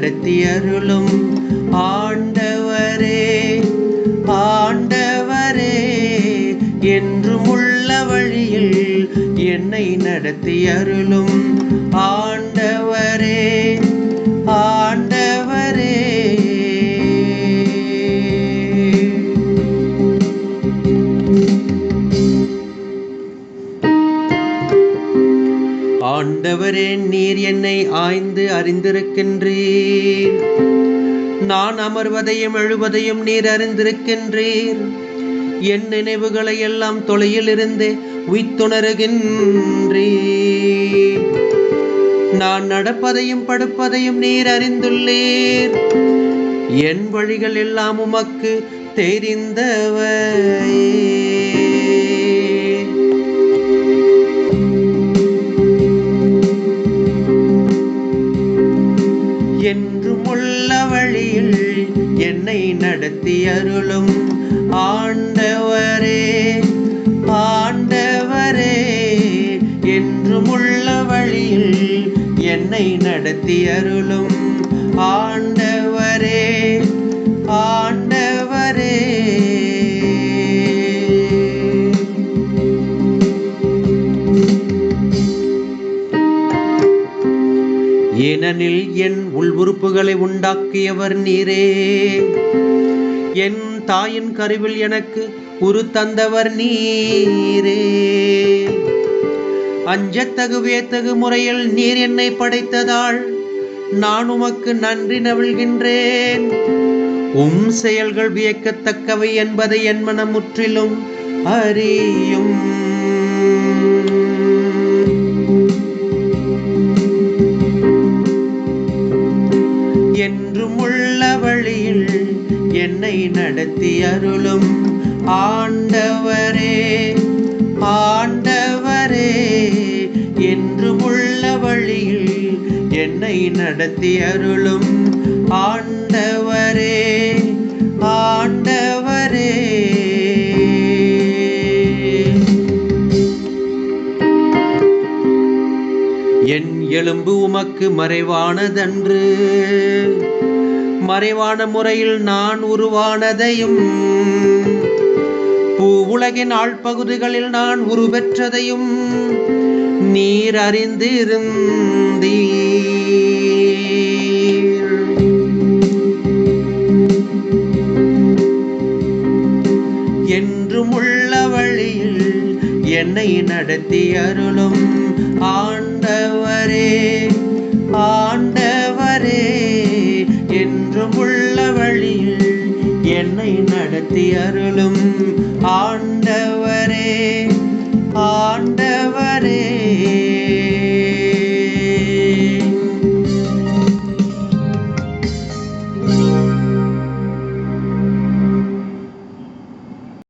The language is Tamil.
நடத்தி அருளும் ஆண்டவரே ஆண்டவரே. என்றும் உள்ள வழியில் என்னை நடத்தி அருளும் ஆண்டவரே ஆண்டவரே. ஆண்டவரே, நீர் என்னை ஆய்ந்து அறிந்திருக்கின்றீர். நான் அமர்வதையும் எழுவதையும் நீர் அறிந்திருக்கின்றீர். என் நினைவுகளை எல்லாம் தொலையிலிருந்து உய்த்துணர்கின்றீர். நான் நடப்பதையும் படுப்பதையும் நீர் அறிந்துள்ளீர். என் வழிகள் எல்லாம் உமக்கு தெரிந்தவை. என்றும் உள்ள வழியில் என்னை நடத்தி அருளும் ஆண்டவரே ஆண்டவரே. என்றும் உள்ள வழியில் என்னை நடத்தி அருளும் ஆண்டவரே ஆண்டவரே. ஏனெனில் என் உள் உறுப்புகளை உண்டாக்கியவர் நீரே. என் தாயின் கருவில் எனக்கு உரு தந்தவர் நீரே. அஞ்சத்தகு வியத்தகு முறையில் நீர் என்னை படைத்ததால் நான் உமக்கு நன்றி நவிழ்கின்றேன். செயல்கள் வியக்கத்தக்கவை என்பதை என் மனம் முற்றிலும் அறியும். என்றும் உள்ள வழியில் என்னை நடத்தி அருளும் ஆண்டவரே ஆண்டவரே. என்றும் உள்ள வழியில் என்னை நடத்தி அருளும் ஆண்டவரே ஆண்டவரே. என் எலும்பு உமக்கு மறைவானதன்று. மறைவான முறையில் நான் உருவானதையும் பூவுலகின் ஆழ்பகுதிகளில் நான் உருவெற்றதையும் நீர் அறிந்திருந்தீர். என்றும் உள்ள வழியில் என்னை நடத்தி அருளும் ஆண்டவரே ஆண்டவரே. என்றும் உள்ள வழியில் என்னை நடத்தி அருளும் ஆண்டவரே ஆண்டவரே.